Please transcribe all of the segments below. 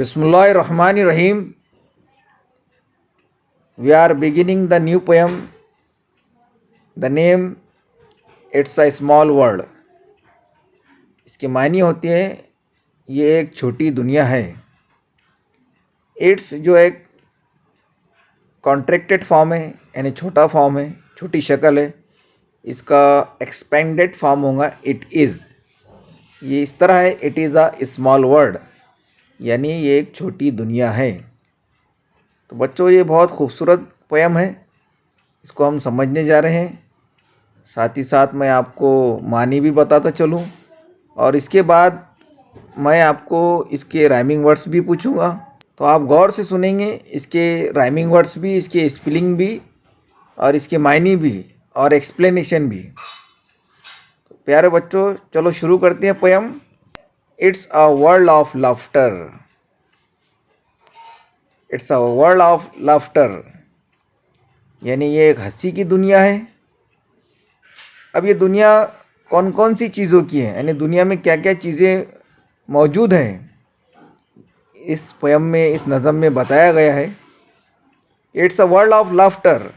Bismillahirrahmanirrahim. We are beginning the new poem. The name It's a Small World. इसके मायने होती है ये एक छोटी दुनिया है. इट्स जो एक कॉन्ट्रैक्टेड फॉर्म है यानी छोटा फॉर्म है, छोटी शक्ल है. इसका एक्सपेंडेड फॉर्म होगा इट इज़. ये इस तरह है, it is a small world यानी ये एक छोटी दुनिया है. तो बच्चों ये बहुत खूबसूरत पोयम है, इसको हम समझने जा रहे हैं. साथ ही साथ मैं आपको मानी भी बताता चलूँ और इसके बाद मैं आपको इसके राइमिंग वर्ड्स भी पूछूंगा. तो आप गौर से सुनेंगे, इसके राइमिंग वर्ड्स भी, इसके स्पेलिंग भी और इसके मायने भी और एक्सप्लेनेशन भी. तो प्यारे बच्चों चलो शुरू करते हैं poem. It's a world of laughter. It's a world of laughter यानी ये एक हंसी की दुनिया है. अब ये दुनिया कौन कौन सी चीज़ों की है यानी दुनिया में क्या क्या चीज़ें मौजूद हैं, इस पोयम में, इस नज़म में बताया गया है. It's a world of laughter,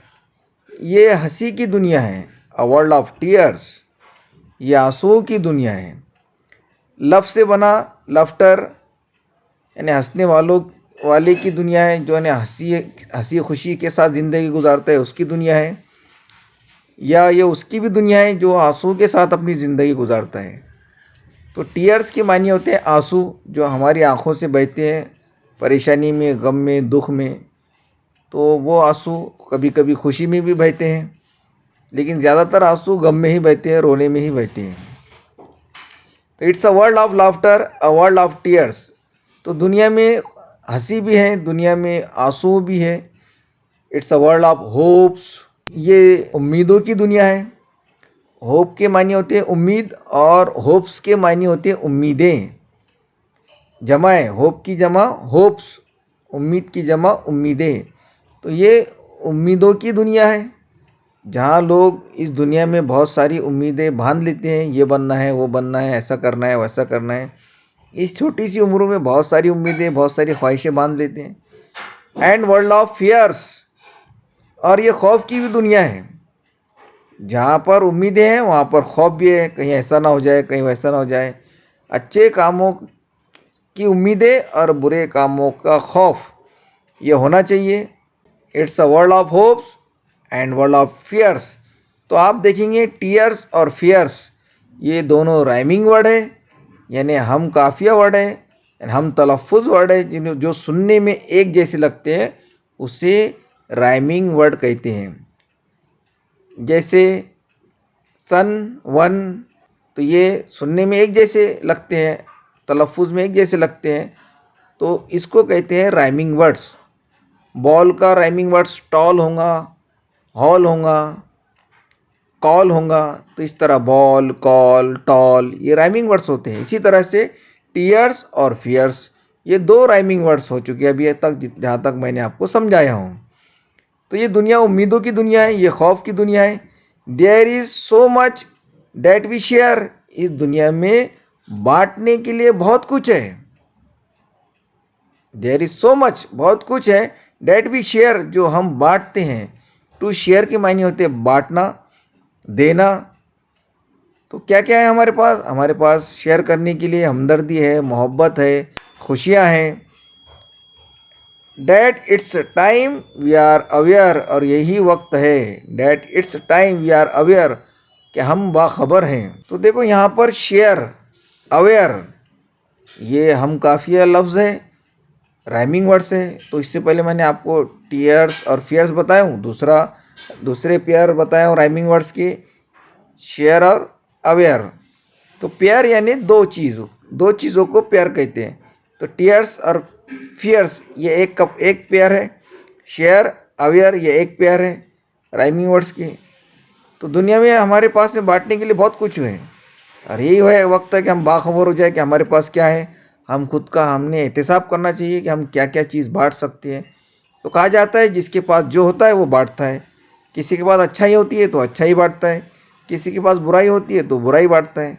ये हंसी की दुनिया है. अ वर्ल्ड ऑफ टीयर्स, ये आंसुओं की दुनिया है. लफ से बना लाफ्टर यानी हंसने वाले की दुनिया है, जो हंसी खुशी के साथ ज़िंदगी गुजारता है उसकी दुनिया है. या ये उसकी भी दुनिया है जो आंसू के साथ अपनी ज़िंदगी गुजारता है. तो टीयर्स के मायने होते हैं आंसू, जो हमारी आंखों से बहते हैं परेशानी में, गम में, दुख में. तो वो आंसू कभी कभी खुशी में भी बहते हैं, लेकिन ज़्यादातर आंसू गम में ही बहते हैं, रोने में ही बहते हैं. तो it's a world of laughter, a world of tears. तो दुनिया में हंसी भी है, दुनिया में आंसू भी है. It's a world of hopes, ये उम्मीदों की दुनिया है. होप के मायने होते हैं उम्मीद और होप्स के मायने होते हैं उम्मीदें. जमा है, होप की जमा होप्स, उम्मीद की जमा उम्मीदें. तो ये उम्मीदों की दुनिया है जहाँ लोग इस दुनिया में बहुत सारी उम्मीदें बांध लेते हैं. ये बनना है, वो बनना है, ऐसा करना है, वैसा करना है. इस छोटी सी उम्र में बहुत सारी उम्मीदें, बहुत सारी ख्वाहिशें बांध लेते हैं. एंड वर्ल्ड ऑफ फियर्स, और ये खौफ की भी दुनिया है. जहाँ पर उम्मीदें हैं वहाँ पर खौफ भी है, कहीं ऐसा ना हो जाए, कहीं वैसा ना हो जाए. अच्छे कामों की उम्मीदें और बुरे कामों का खौफ ये होना चाहिए. It's a world of hopes and world of fears. तो आप देखेंगे टीयर्स और फियर्स ये दोनों राइमिंग वर्ड है यानी हम काफिया वर्ड है, हम तलफ़ुज़ वर्ड है, जो सुनने में एक जैसे लगते हैं उसे राइमिंग वर्ड कहते हैं. जैसे सन, वन, तो ये सुनने में एक जैसे लगते हैं, तलफ़ुज़ में एक जैसे लगते हैं, तो इसको कहते हैं राइमिंग वर्ड्स. बॉल का राइमिंग वर्ड्स टॉल होगा, हॉल होगा, कॉल होगा. तो इस तरह बॉल, कॉल, टॉल ये राइमिंग वर्ड्स होते हैं. इसी तरह से टीयर्स और फियर्स ये दो राइमिंग वर्ड्स हो चुके हैं अभी तक, जहाँ तक मैंने आपको समझाया हूँ. तो ये दुनिया उम्मीदों की दुनिया है, ये खौफ की दुनिया है. There is so much that we share, इस दुनिया में बांटने के लिए बहुत कुछ है. देयर इज़ सो मच, बहुत कुछ है. डैट वी शेयर, जो हम बांटते हैं. टू शेयर के मायने होते हैं बांटना, देना. तो क्या क्या है हमारे पास? हमारे पास शेयर करने के लिए हमदर्दी है, मोहब्बत है, खुशियाँ हैं. That it's time we are aware, और यही वक्त है. That it's time we are aware, कि हम बाखबर हैं. तो देखो यहाँ पर शेयर, अवेयर, ये हम काफिया लफ्ज़ है, राइमिंग वर्ड्स है. तो इससे पहले मैंने आपको टीयर्स और फियर्स बताया हूँ, दूसरे पेयर बताया हूँ राइमिंग वर्ड्स के, शेयर और अवेयर. तो पेयर यानी दो चीज़ों को पेयर कहते हैं. तो टीयर्स और फियर्स ये एक पेयर है. शेयर, अवेयर ये एक पेयर है राइमिंग वर्ड्स की. तो दुनिया में हमारे पास में बांटने के लिए बहुत कुछ है, और यही है वक्त है कि हम बाखबर हो जाए कि हमारे पास क्या है. हम खुद का हमने एहतिसाब करना चाहिए कि हम क्या क्या चीज़ बांट सकते हैं. तो कहा जाता है जिसके पास जो होता है वो बांटता है. किसी के पास अच्छाई होती है तो अच्छा ही बांटता है, किसी के पास बुराई होती है तो बुराई बांटता है.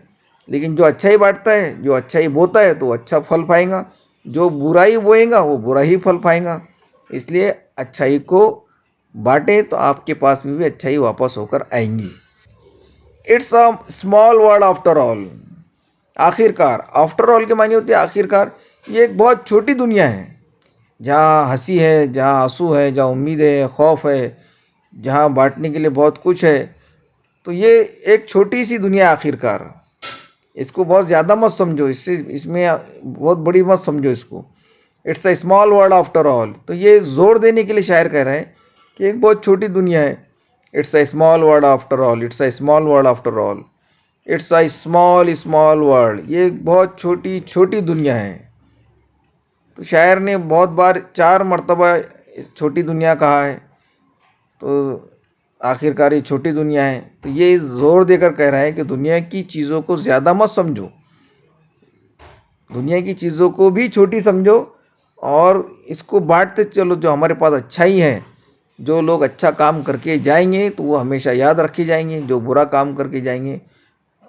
लेकिन जो अच्छा ही बांटता है, जो अच्छा ही बोता है तो अच्छा फल पाएगा. जो बुराई बोएगा वो बुरा ही फल पाएगा। इसलिए अच्छाई को बांटे तो आपके पास में भी अच्छाई वापस होकर आएंगी। It's a small world after all. आखिरकार, आफ्टर ऑल के मानी होती है आखिरकार। ये एक बहुत छोटी दुनिया है, जहाँ हंसी है, जहाँ आंसू है, जहाँ उम्मीद है, खौफ है, जहाँ बांटने के लिए बहुत कुछ है। तो ये एक छोटी सी दुनिया आखिरकार। इसको बहुत ज़्यादा मत समझो, इससे इसमें बहुत बड़ी मत समझो इसको। It's a small world after all. तो ये जोर देने के लिए शायर कह रहे हैं कि एक बहुत छोटी दुनिया है। It's a small world after all, it's a small world after all, it's a small small world. ये एक बहुत छोटी छोटी दुनिया है। तो शायर ने बहुत बार 4 मरतबा छोटी दुनिया कहा है। तो आखिरकार ये छोटी दुनिया है। तो ये ज़ोर देकर कह रहा है कि दुनिया की चीज़ों को ज़्यादा मत समझो, दुनिया की चीज़ों को भी छोटी समझो और इसको बांटते चलो। जो हमारे पास अच्छाई है, जो लोग अच्छा काम करके जाएंगे तो वो हमेशा याद रखे जाएंगे, जो बुरा काम करके जाएंगे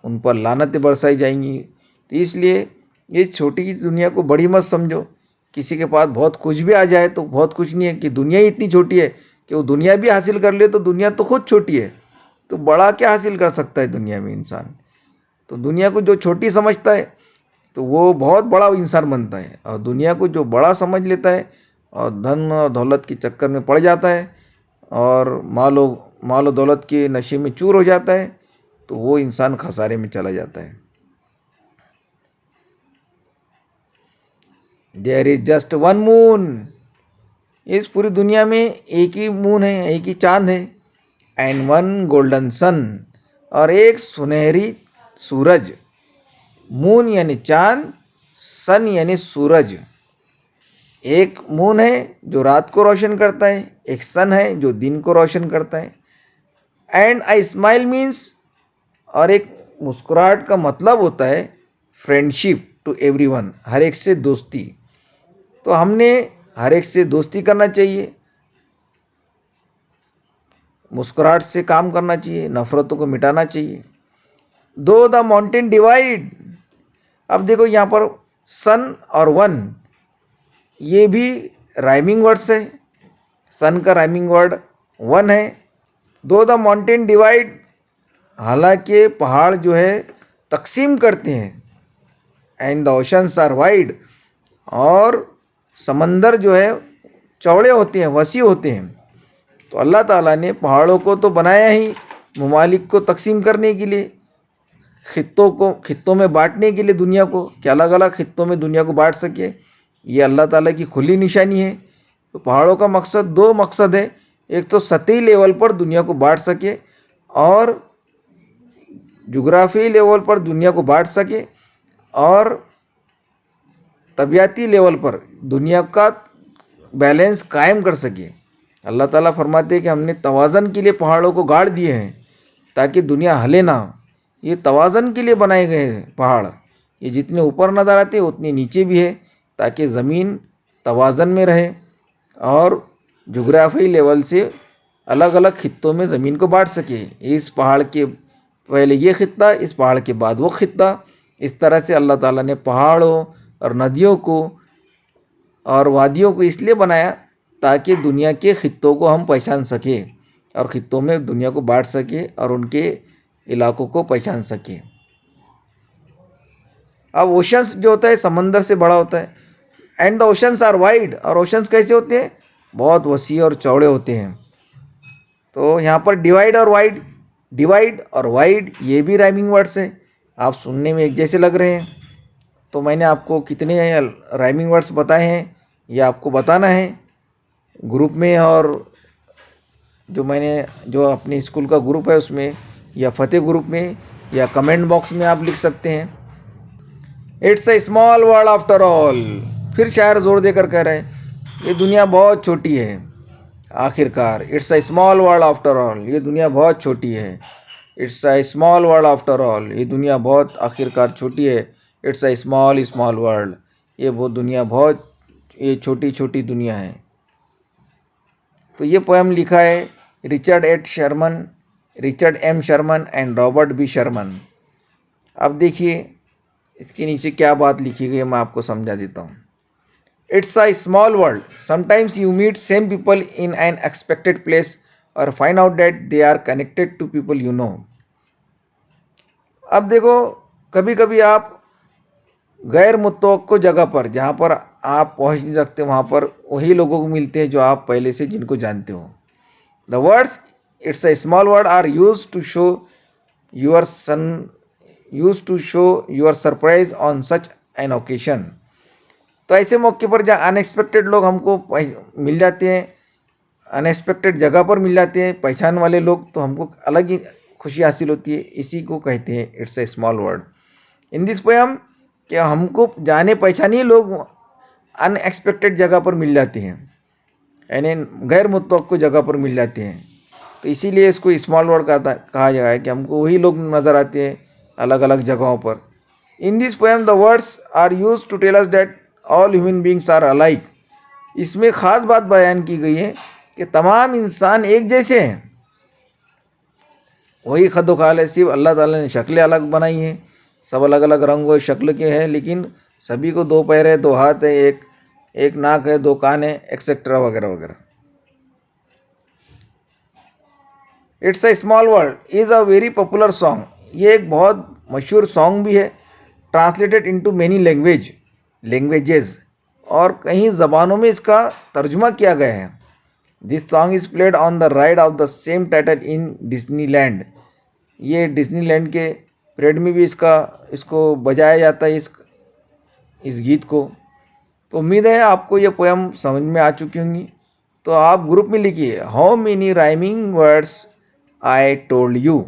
उन पर लानतें बरसाई जाएंगी। तो इसलिए इस छोटी सी दुनिया को बड़ी मत समझो। किसी के पास बहुत कुछ भी आ जाए तो बहुत कुछ नहीं है, कि दुनिया ही इतनी छोटी है कि वो दुनिया भी हासिल कर ले तो दुनिया तो खुद छोटी है। तो बड़ा क्या हासिल कर सकता है दुनिया में इंसान। तो दुनिया को जो छोटी समझता है तो वो बहुत बड़ा इंसान बनता है, और दुनिया को जो बड़ा समझ लेता है और धन और दौलत के चक्कर में पड़ जाता है और मालो दौलत के नशे में चूर हो जाता है, तो वो इंसान खसारे में चला जाता है। There is just one moon. इस पूरी दुनिया में एक ही मून है, एक ही चांद है। एंड वन गोल्डन सन, और एक सुनहरी सूरज। मून यानी चांद, सन यानी सूरज। एक मून है जो रात को रोशन करता है, एक सन है जो दिन को रोशन करता है। एंड आई स्माइल मीन्स, और एक मुस्कुराहट का मतलब होता है फ्रेंडशिप टू एवरीवन, हर एक से दोस्ती। तो हमने हर एक से दोस्ती करना चाहिए, मुस्कुराहट से काम करना चाहिए, नफ़रतों को मिटाना चाहिए। दो द माउंटेन डिवाइड। अब देखो यहाँ पर सन और वन, ये भी राइमिंग वर्ड्स है। सन का राइमिंग वर्ड वन है। दो द माउंटेन डिवाइड, हालांकि पहाड़ जो है तकसीम करते हैं। And the oceans are wide, और समंदर जो है चौड़े होते हैं, वसी होते हैं। तो अल्लाह ताला ने पहाड़ों को तो बनाया ही ममालिक को तकसीम करने के लिए, खित्तों में बांटने के लिए दुनिया को, कि अलग अलग खित्तों में दुनिया को बांट सके। ये अल्लाह ताला की खुली निशानी है। तो पहाड़ों का मकसद, दो मकसद है। एक तो सतही लेवल पर दुनिया को बांट सके, और जोग्राफी लेवल पर दुनिया को बांट सके, और तबियाती लेवल पर दुनिया का बैलेंस कायम कर सके। अल्लाह ताला फरमाते हैं कि हमने तवाज़न के लिए पहाड़ों को गाड़ दिए हैं ताकि दुनिया हिले ना। ये तवाज़न के लिए बनाए गए हैं पहाड़। ये जितने ऊपर नज़र आते हैं उतने नीचे भी है, ताकि ज़मीन तवाज़न में रहे और जोग्राफी लेवल से अलग अलग खित्तों में ज़मीन को बांट सके। इस पहाड़ के पहले ये खित्ता, इस पहाड़ के बाद वो खित्ता। इस तरह से अल्लाह ताला ने पहाड़ों और नदियों को और वादियों को इसलिए बनाया ताकि दुनिया के खित्तों को हम पहचान सके और खित्तों में दुनिया को बांट सके और उनके इलाकों को पहचान सके। अब ओशंस जो होता है समंदर से बड़ा होता है। And the oceans are wide, और ओशंस कैसे होते हैं? बहुत वसी और चौड़े होते हैं। तो यहाँ पर डिवाइड और वाइड, डिवाइड और वाइड ये भी राइमिंग वर्ड्स हैं। आप सुनने में एक जैसे लग रहे हैं। तो मैंने आपको कितने राइमिंग वर्ड्स बताए हैं ये आपको बताना है ग्रुप में, और जो अपने स्कूल का ग्रुप है उसमें, या फतेह ग्रुप में, या कमेंट बॉक्स में आप लिख सकते हैं। It's a small world after all. फिर शायर जोर देकर कह रहे हैं ये दुनिया बहुत छोटी है आखिरकार। It's a small world after all, ये दुनिया बहुत छोटी है। It's a small world after all, ये दुनिया बहुत आखिरकार छोटी है। It's a small small world, वो दुनिया बहुत, ये छोटी छोटी दुनिया है। तो ये पोएम लिखा है Richard M Sherman and Robert B Sherman. अब देखिए इसके नीचे क्या बात लिखी गई है, मैं आपको समझा देता हूँ। It's a small world. Sometimes you meet same people in an expected place or find out that they are connected to people you know. अब देखो, कभी कभी आप गैर मुतवक्को जगह पर, जहाँ पर आप पहुँच नहीं सकते, वहाँ पर वही लोगों को मिलते हैं जो आप पहले से जिनको जानते हो. The words it's a small word are use to show your surprise on such an occasion. तो ऐसे मौके पर जहाँ अनएक्सपेक्टेड लोग हमको मिल जाते हैं, अनएक्सपेक्टेड जगह पर मिल जाते हैं पहचान वाले लोग, तो हमको अलग ही खुशी हासिल होती है. इसी को कहते हैं it's a small word. In this poem कि हमको जाने पहचाने लोग अनएक्सपेक्टेड जगह पर मिल जाते हैं, यानी गैर मुतवक्को जगह पर मिल जाते हैं. तो इसीलिए इसको स्मॉल वर्ड कहा गया है कि हमको वही लोग नज़र आते हैं अलग अलग जगहों पर. In this poem the words are use to tell us that all human beings are alike. इसमें ख़ास बात बयान की गई है कि तमाम इंसान एक जैसे हैं. वही खदोखाल है, सिर्फ अल्लाह ताला ने शक्लें अलग बनाई हैं. सब अलग अलग रंग और शक्ल के हैं, लेकिन सभी को 2 पैर है, 2 हाथ है, एक नाक है, 2 कान है, एक्सेट्रा वगैरह वगैरह. It's a small world is a very popular song. ये एक बहुत मशहूर सॉन्ग भी है. ट्रांसलेटेड इनटू मेनी लैंग्वेजेस, और कई ज़बानों में इसका तर्जुमा किया गया है. This song is played on the ride of the same title in Disneyland. ये डिज्नीलैंड के परेड में भी इसको बजाया जाता है, इस गीत को. तो उम्मीद है आपको ये पोएम समझ में आ चुकी होंगी. तो आप ग्रुप में लिखिए how many rhyming words I told you,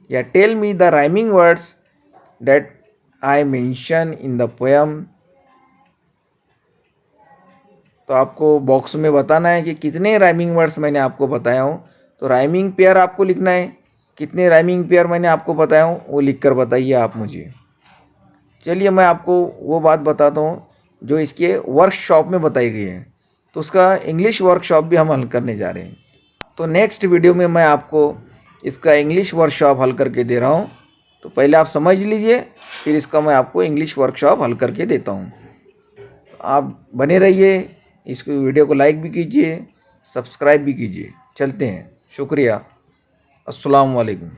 या tell me the rhyming words that I mention in the poem. तो आपको बॉक्स में बताना है कि कितने राइमिंग वर्ड्स मैंने आपको बताया हूँ. तो राइमिंग पेयर आपको लिखना है. कितने राइमिंग पेयर मैंने आपको बताया हूँ वो लिखकर बताइए आप मुझे. चलिए मैं आपको वो बात बताता हूँ जो इसके वर्कशॉप में बताई गई है. तो उसका इंग्लिश वर्कशॉप भी हम हल करने जा रहे हैं. तो नेक्स्ट वीडियो में मैं आपको इसका इंग्लिश वर्कशॉप हल करके दे रहा हूँ. तो पहले आप समझ लीजिए, फिर इसका मैं आपको इंग्लिश वर्कशॉप हल करके देता हूँ. तो आप बने रहिए, इस वीडियो को लाइक भी कीजिए, सब्सक्राइब भी कीजिए. चलते हैं, शुक्रिया. अस्सलाम वालेकुम.